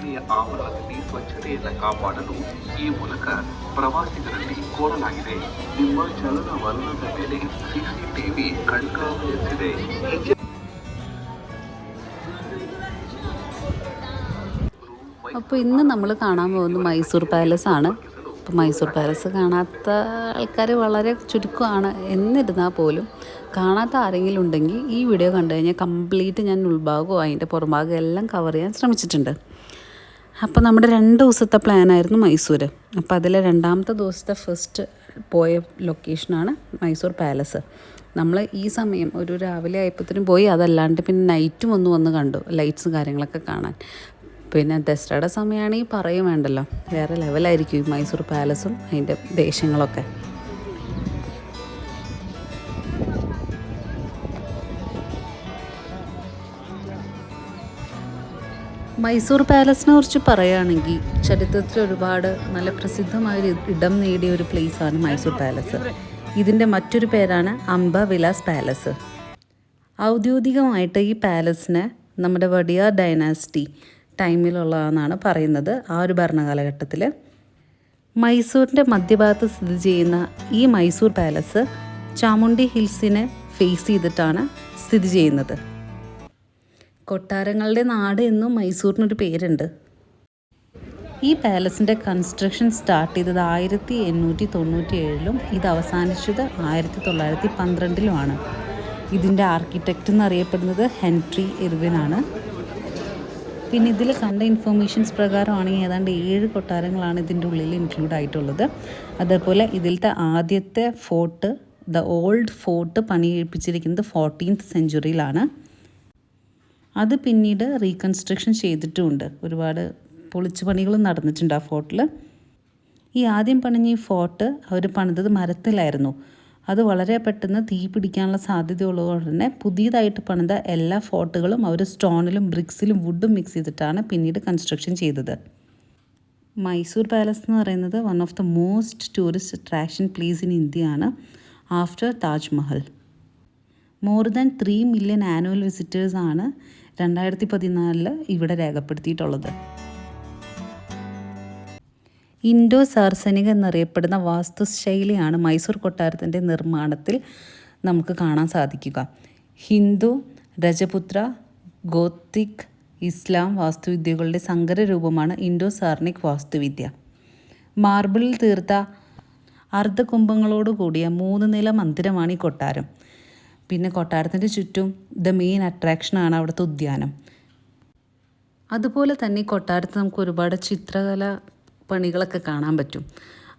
ಅರಮನೆಯ ಆವರಣದಲ್ಲಿ ಸ್ವಚ್ಛತೆಯನ್ನು ಕಾಪಾಡಲು ಈ ಮೂಲಕ ಪ್ರವಾಸಿಗರಲ್ಲಿ ಕೋರಲಾಗಿದೆ. ನಿಮ್ಮ ಚಲನವಲನದ ಮೇಲೆ ಸಿಸಿಟಿವಿ ಕಣ್ಗಾವಲಿಸಿದೆ. അപ്പോൾ ഇന്ന് നമ്മൾ കാണാൻ പോകുന്നത് മൈസൂർ പാലസ് ആണ്. അപ്പോൾ മൈസൂർ പാലസ് കാണാത്ത ആൾക്കാർ വളരെ ചുരുക്കമാണ്. എന്നിരുന്നാൽ പോലും കാണാത്ത ആരെങ്കിലും ഉണ്ടെങ്കിൽ ഈ വീഡിയോ കണ്ടു കഴിഞ്ഞാൽ കംപ്ലീറ്റ് ഞാൻ ഉൾഭാഗവും അതിൻ്റെ പുറംഭാഗവും എല്ലാം കവർ ചെയ്യാൻ ശ്രമിച്ചിട്ടുണ്ട്. അപ്പോൾ നമ്മുടെ 2 ദിവസത്തെ പ്ലാനായിരുന്നു മൈസൂർ. അപ്പോൾ അതിലെ 2ാമത്തെ ദിവസത്തെ ഫസ്റ്റ് പോയ ലൊക്കേഷനാണ് മൈസൂർ പാലസ്. നമ്മൾ ഈ സമയം ഒരു രാവിലെ ആയപ്പോഴത്തേനും പോയി. അതല്ലാണ്ട് പിന്നെ നൈറ്റും വന്ന് കണ്ടു ലൈറ്റ്സും കാര്യങ്ങളൊക്കെ കാണാൻ. പിന്നെ ദസറയുടെ സമയമാണെങ്കിൽ പറയും വേണ്ടല്ലോ, വേറെ ലെവലായിരിക്കും ഈ മൈസൂർ പാലസും അതിൻ്റെ ദേശങ്ങളൊക്കെ. മൈസൂർ പാലസിനെ കുറിച്ച് പറയുകയാണെങ്കിൽ ചരിത്രത്തിൽ ഒരുപാട് നല്ല പ്രസിദ്ധമായൊരു ഇടം നേടിയ ഒരു പ്ലേസാണ് മൈസൂർ പാലസ്. ഇതിൻ്റെ മറ്റൊരു പേരാണ് അംബ വിലാസ് പാലസ്. ഔദ്യോഗികമായിട്ട് ഈ പാലസിനെ നമ്മുടെ വഡിയാർ ഡൈനാസ്റ്റി ടൈമിലുള്ളതെന്നാണ് പറയുന്നത്. ആ ഒരു ഭരണകാലഘട്ടത്തിൽ മൈസൂരിൻ്റെ മധ്യഭാഗത്ത് സ്ഥിതി ചെയ്യുന്ന ഈ മൈസൂർ പാലസ് ചാമുണ്ഡി ഹിൽസിനെ ഫേസ് ചെയ്തിട്ടാണ് സ്ഥിതി ചെയ്യുന്നത്. കൊട്ടാരങ്ങളുടെ നാട് എന്നും മൈസൂരിനൊരു പേരുണ്ട്. ഈ പാലസിൻ്റെ കൺസ്ട്രക്ഷൻ സ്റ്റാർട്ട് ചെയ്തത് 1897 ഇത് അവസാനിച്ചത് 1912 ഇതിൻ്റെ ആർക്കിടെക്റ്റ് എന്നറിയപ്പെടുന്നത് ഹെൻറി ഇർവിനാണ്. പിന്നെ ഇതിൽ കണ്ട ഇൻഫർമേഷൻസ് പ്രകാരമാണെങ്കിൽ ഏതാണ്ട് 7 കൊട്ടാരങ്ങളാണ് ഇതിൻ്റെ ഉള്ളിൽ ഇൻക്ലൂഡ് ആയിട്ടുള്ളത്. അതേപോലെ ഇതിലത്തെ ആദ്യത്തെ ഫോർട്ട്, ദ ഓൾഡ് ഫോർട്ട് പണിയെടുപ്പിച്ചിരിക്കുന്നത് 14th സെഞ്ച്വറിയിലാണ്. അത് പിന്നീട് റീകൺസ്ട്രക്ഷൻ ചെയ്തിട്ടുമുണ്ട്. ഒരുപാട് പൊളിച്ചു പണികളും നടന്നിട്ടുണ്ട് ആ ഫോർട്ടിൽ. ഈ ആദ്യം പണിഞ്ഞ ഈ ഫോർട്ട് അവർ പണിതത് മരത്തിലായിരുന്നു. അത് വളരെ പെട്ടെന്ന് തീ പിടിക്കാനുള്ള സാധ്യതയുള്ളതുകൊണ്ട് തന്നെ പുതിയതായിട്ട് പണിത എല്ലാ ഫോർട്ടുകളും അവർ സ്റ്റോണിലും ബ്രിക്സിലും വുഡും മിക്സ് ചെയ്തിട്ടാണ് പിന്നീട് കൺസ്ട്രക്ഷൻ ചെയ്തത്. മൈസൂർ പാലസ് എന്ന് പറയുന്നത് one of the most tourist attraction place in India ആണ്, after Taj Mahal. More than 3 million annual വിസിറ്റേഴ്സാണ് 2014 ഇവിടെ രേഖപ്പെടുത്തിയിട്ടുള്ളത്. ഇൻഡോ സാർസനിക എന്നറിയപ്പെടുന്ന വാസ്തുശൈലിയാണ് മൈസൂർ കൊട്ടാരത്തിൻ്റെ നിർമ്മാണത്തിൽ നമുക്ക് കാണാൻ സാധിക്കുക. ഹിന്ദു, രജപുത്ര, ഗോത്തിക്, ഇസ്ലാം വാസ്തുവിദ്യകളുടെ സങ്കര രൂപമാണ് ഇൻഡോ സാർണിക് വാസ്തുവിദ്യ. മാർബിളിൽ തീർത്ത അർദ്ധകുംഭങ്ങളോട് കൂടിയ 3 നില മന്ദിരമാണ് ഈ കൊട്ടാരം. പിന്നെ കൊട്ടാരത്തിൻ്റെ ചുറ്റും ദ മെയിൻ അട്രാക്ഷനാണ് അവിടുത്തെ ഉദ്യാനം. അതുപോലെ തന്നെ ഈ കൊട്ടാരത്ത് നമുക്ക് ഒരുപാട് ചിത്രകല പണികളൊക്കെ കാണാൻ പറ്റും.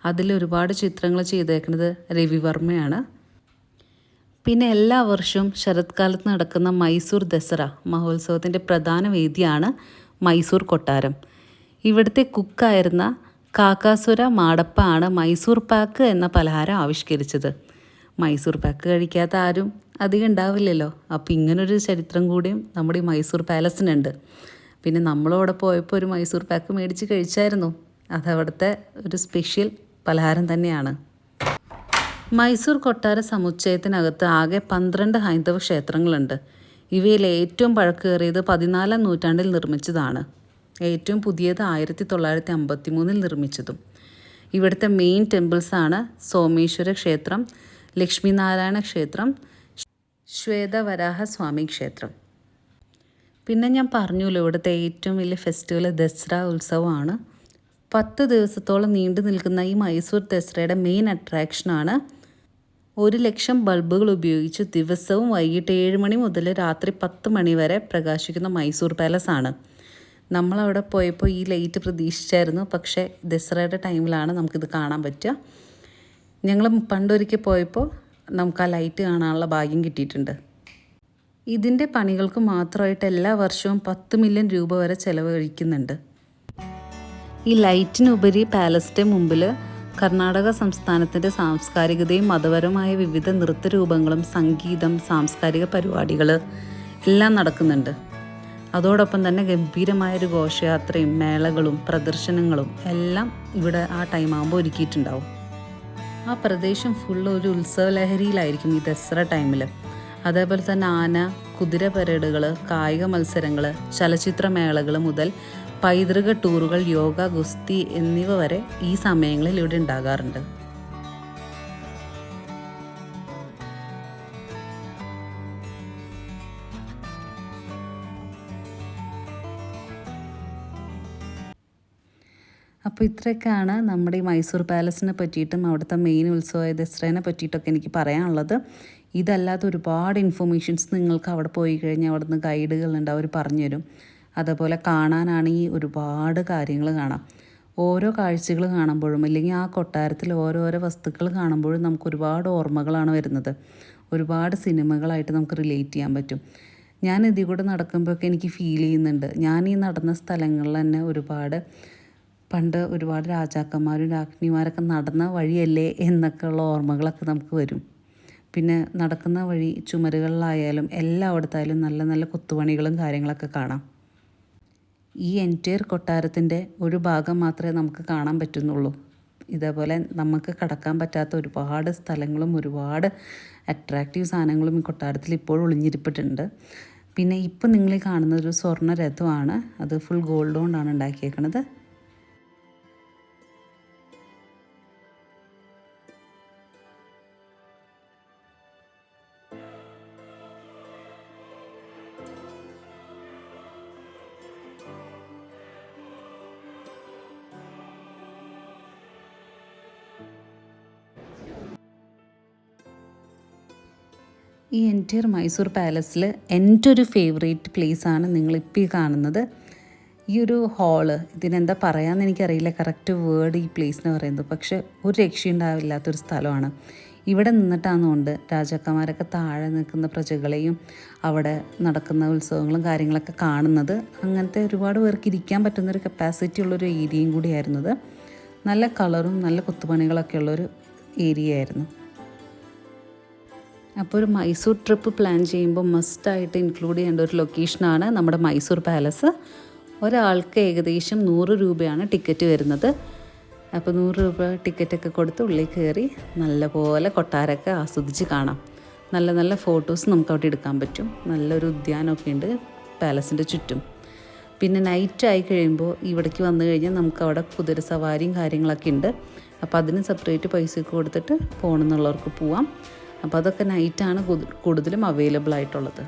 അതിൽ ഒരുപാട് ചിത്രങ്ങൾ ചെയ്തേക്കുന്നത് രവിവർമ്മയാണ്. പിന്നെ എല്ലാ വർഷവും ശരത്കാലത്ത് നടക്കുന്ന മൈസൂർ ദസറ മഹോത്സവത്തിൻ്റെ പ്രധാന വേദിയാണ് മൈസൂർ കൊട്ടാരം. ഇവിടുത്തെ കുക്കായിരുന്ന കാക്കാസുര മാടപ്പ ആണ് മൈസൂർ പാക്ക് എന്ന പലഹാരം ആവിഷ്കരിച്ചത്. മൈസൂർ പാക്ക് കഴിക്കാത്ത ആരും അധികം ഉണ്ടാവില്ലല്ലോ. അപ്പോൾ ഇങ്ങനൊരു ചരിത്രം കൂടിയും നമ്മുടെ ഈ മൈസൂർ പാലസിനുണ്ട്. പിന്നെ നമ്മളവിടെ പോയപ്പോൾ ഒരു മൈസൂർ പാക്ക് മേടിച്ച് കഴിച്ചായിരുന്നു. അതവിടുത്തെ ഒരു സ്പെഷ്യൽ പലഹാരം തന്നെയാണ്. മൈസൂർ കൊട്ടാര സമുച്ചയത്തിനകത്ത് ആകെ 12 ഹൈന്ദവ ക്ഷേത്രങ്ങളുണ്ട്. ഇവയിൽ ഏറ്റവും പഴക്കേറിയത് 14ാം നൂറ്റാണ്ടിൽ നിർമ്മിച്ചതാണ്. ഏറ്റവും പുതിയത് 1953 നിർമ്മിച്ചതും. ഇവിടുത്തെ മെയിൻ ടെമ്പിൾസാണ് സോമേശ്വര ക്ഷേത്രം, ലക്ഷ്മിനാരായണ ക്ഷേത്രം, ശ്വേതവരാഹ സ്വാമി ക്ഷേത്രം. പിന്നെ ഞാൻ പറഞ്ഞല്ലോ, ഇവിടുത്തെ ഏറ്റവും വലിയ ഫെസ്റ്റിവൽ ദസറ ഉത്സവമാണ്. 10 ദിവസത്തോളം നീണ്ടു നിൽക്കുന്ന ഈ മൈസൂർ ദസറയുടെ മെയിൻ അട്രാക്ഷനാണ് 1,00,000 ബൾബുകൾ ഉപയോഗിച്ച് ദിവസവും വൈകിട്ട് 7 മണി മുതൽ രാത്രി 10 മണി വരെ പ്രകാശിക്കുന്ന മൈസൂർ പാലസ് ആണ്. നമ്മളവിടെ പോയപ്പോൾ ഈ ലൈറ്റ് പ്രതീക്ഷിച്ചായിരുന്നു, പക്ഷേ ദസറയുടെ ടൈമിലാണ് നമുക്കിത് കാണാൻ പറ്റുക. ഞങ്ങൾ പണ്ടൊരിക്കൽ പോയപ്പോൾ നമുക്ക് ആ ലൈറ്റ് കാണാനുള്ള ഭാഗ്യം കിട്ടിയിട്ടുണ്ട്. ഇതിൻ്റെ പണികൾക്ക് മാത്രമായിട്ട് എല്ലാ വർഷവും 10 മില്യൺ രൂപ വരെ ചെലവഴിക്കുന്നുണ്ട്. ഈ ലൈറ്റിനുപരി പാലസിൻ്റെ മുമ്പിൽ കർണാടക സംസ്ഥാനത്തിൻ്റെ സാംസ്കാരികതയും മതപരമായ വിവിധ നൃത്തരൂപങ്ങളും സംഗീതം, സാംസ്കാരിക പരിപാടികൾ എല്ലാം നടക്കുന്നുണ്ട്. അതോടൊപ്പം തന്നെ ഗംഭീരമായൊരു ഘോഷയാത്രയും മേളകളും പ്രദർശനങ്ങളും എല്ലാം ഇവിടെ ആ ടൈം ആകുമ്പോൾ ഒരുക്കിയിട്ടുണ്ടാവും. ആ പ്രദേശം ഫുള്ള് ഒരു ഉത്സവലഹരിയിലായിരിക്കും ഈ ദസറ ടൈമിൽ. അതേപോലെ തന്നെ ആന, കുതിര പരേഡുകൾ, കായിക മത്സരങ്ങൾ, ചലച്ചിത്രമേളകൾ മുതൽ പൈതൃക ടൂറുകൾ, യോഗ, ഗുസ്തി എന്നിവ വരെ ഈ സമയങ്ങളിൽ ഇവിടെ ഉണ്ടാകാറുണ്ട്. അപ്പോൾ ഇത്രയൊക്കെയാണ് നമ്മുടെ ഈ മൈസൂർ പാലസിനെ പറ്റിയിട്ടും അവിടുത്തെ മെയിൻ ഉത്സവമായ ദസറേനെ പറ്റിയിട്ടൊക്കെ എനിക്ക് പറയാനുള്ളത്. ഇതല്ലാതെ ഒരുപാട് ഇൻഫർമേഷൻസ് നിങ്ങൾക്ക് അവിടെ പോയി കഴിഞ്ഞാൽ അവിടുന്ന് ഗൈഡുകളുണ്ട്, അവർ പറഞ്ഞുതരും. അതേപോലെ കാണാനാണെങ്കിൽ ഒരുപാട് കാര്യങ്ങൾ കാണാം. ഓരോ കാഴ്ചകൾ കാണുമ്പോഴും അല്ലെങ്കിൽ ആ കൊട്ടാരത്തിൽ ഓരോരോ വസ്തുക്കൾ കാണുമ്പോഴും നമുക്ക് ഒരുപാട് ഓർമ്മകളാണ് വരുന്നത്. ഒരുപാട് സിനിമകളായിട്ട് നമുക്ക് റിലേറ്റ് ചെയ്യാൻ പറ്റും. ഞാൻ ഇതിൽ കൂടെ നടക്കുമ്പോഴൊക്കെ എനിക്ക് ഫീൽ ചെയ്യുന്നുണ്ട്, ഞാൻ ഈ നടന്ന സ്ഥലങ്ങളിൽ തന്നെ പണ്ട് ഒരുപാട് രാജാക്കന്മാരും രാജ്ഞിമാരൊക്കെ നടന്ന വഴിയല്ലേ എന്നൊക്കെയുള്ള ഓർമ്മകളൊക്കെ നമുക്ക് വരും. പിന്നെ നടക്കുന്ന വഴി ചുമരുകളിലായാലും എല്ലായിടത്തായാലും നല്ല നല്ല കൊത്തുപണികളും കാര്യങ്ങളൊക്കെ കാണാം. ഈ എൻറ്റയർ കൊട്ടാരത്തിൻ്റെ ഒരു ഭാഗം മാത്രമേ നമുക്ക് കാണാൻ പറ്റുന്നുള്ളൂ. ഇതേപോലെ നമുക്ക് കടക്കാൻ പറ്റാത്ത ഒരുപാട് സ്ഥലങ്ങളും ഒരുപാട് അട്രാക്റ്റീവ് സാധനങ്ങളും ഈ കൊട്ടാരത്തിൽ ഇപ്പോഴും ഒളിഞ്ഞിരിപ്പിട്ടുണ്ട്. പിന്നെ ഇപ്പം നിങ്ങൾ കാണുന്നത് ഒരു സ്വർണ്ണ രഥമാണ്. അത് ഫുൾ ഗോൾഡ് കൊണ്ടാണ് ഉണ്ടാക്കിയേക്കുന്നത്. ഈ എൻറ്റയർ മൈസൂർ പാലസിൽ എൻ്റെ ഒരു ഫേവറേറ്റ് പ്ലേസാണ് നിങ്ങളിപ്പോൾ ഈ കാണുന്നത്. ഈ ഒരു ഹാള്, ഇതിനെന്താ പറയാമെന്ന് എനിക്കറിയില്ല കറക്റ്റ് വേർഡ് ഈ പ്ലേസിന് പറയുന്നത്. പക്ഷേ ഒരു രക്ഷയുണ്ടാവില്ലാത്തൊരു സ്ഥലമാണ്. ഇവിടെ നിന്നിട്ടാണെന്നുകൊണ്ട് രാജാക്കന്മാരൊക്കെ താഴെ നിൽക്കുന്ന പ്രജകളെയും അവിടെ നടക്കുന്ന ഉത്സവങ്ങളും കാര്യങ്ങളൊക്കെ കാണുന്നത്. അങ്ങനത്തെ ഒരുപാട് പേർക്ക് ഇരിക്കാൻ പറ്റുന്നൊരു കപ്പാസിറ്റി ഉള്ളൊരു ഏരിയയും കൂടിയായിരുന്നത്. നല്ല കളറും നല്ല കൊത്തുപണികളൊക്കെ ഉള്ളൊരു ഏരിയ ആയിരുന്നു. അപ്പോൾ ഒരു മൈസൂർ ട്രിപ്പ് പ്ലാൻ ചെയ്യുമ്പോൾ മസ്റ്റായിട്ട് ഇൻക്ലൂഡ് ചെയ്യേണ്ട ഒരു ലൊക്കേഷനാണ് നമ്മുടെ മൈസൂർ പാലസ്. ഒരാൾക്ക് ഏകദേശം 100 രൂപയാണ് ടിക്കറ്റ് വരുന്നത്. അപ്പോൾ 100 രൂപ ടിക്കറ്റൊക്കെ കൊടുത്ത് ഉള്ളിൽ കയറി നല്ലപോലെ കൊട്ടാരമൊക്കെ ആസ്വദിച്ച് കാണാം. നല്ല നല്ല ഫോട്ടോസ് നമുക്ക് അവിടെ എടുക്കാൻ പറ്റും. നല്ലൊരു ഉദ്യാനമൊക്കെ ഉണ്ട് പാലസിൻ്റെ ചുറ്റും. പിന്നെ നൈറ്റ് ആയി കഴിയുമ്പോൾ ഇവിടേക്ക് വന്നു കഴിഞ്ഞാൽ നമുക്ക് അവിടെ കുതിര സവാരിയും കാര്യങ്ങളൊക്കെ ഉണ്ട്. അപ്പോൾ അതിന് സെപ്പറേറ്റ് പൈസ കൊടുത്തിട്ട് പോകണമെന്നുള്ളവർക്ക് പോവാം. അപ്പോൾ അതൊക്കെ നൈറ്റാണ് കൂടുതലും അവൈലബിൾ ആയിട്ടുള്ളത്.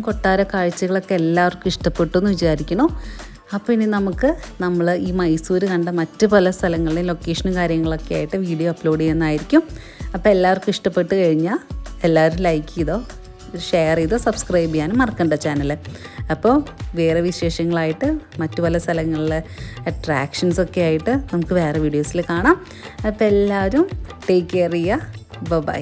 കൊട്ടാര കാഴ്ചകളൊക്കെ എല്ലാവർക്കും ഇഷ്ടപ്പെട്ടു എന്ന് വിചാരിക്കുന്നു. അപ്പോൾ ഇനി നമ്മൾ ഈ മൈസൂർ കണ്ട മറ്റ് പല സ്ഥലങ്ങളിലെയും ലൊക്കേഷനും കാര്യങ്ങളൊക്കെ ആയിട്ട് വീഡിയോ അപ്ലോഡ് ചെയ്യുന്നതായിരിക്കും. അപ്പോൾ എല്ലാവർക്കും ഇഷ്ടപ്പെട്ട് കഴിഞ്ഞാൽ എല്ലാവരും ലൈക്ക് ചെയ്തോ, ഷെയർ ചെയ്തോ, സബ്സ്ക്രൈബ് ചെയ്യാനും മറക്കണ്ട ചാനൽ. അപ്പോൾ വേറെ വിശേഷങ്ങളായിട്ട് മറ്റു പല സ്ഥലങ്ങളിലെ അട്രാക്ഷൻസൊക്കെ ആയിട്ട് നമുക്ക് വേറെ വീഡിയോസിൽ കാണാം. അപ്പോൾ എല്ലാവരും ടേക്ക് കെയർ ചെയ്യുക. ബൈ.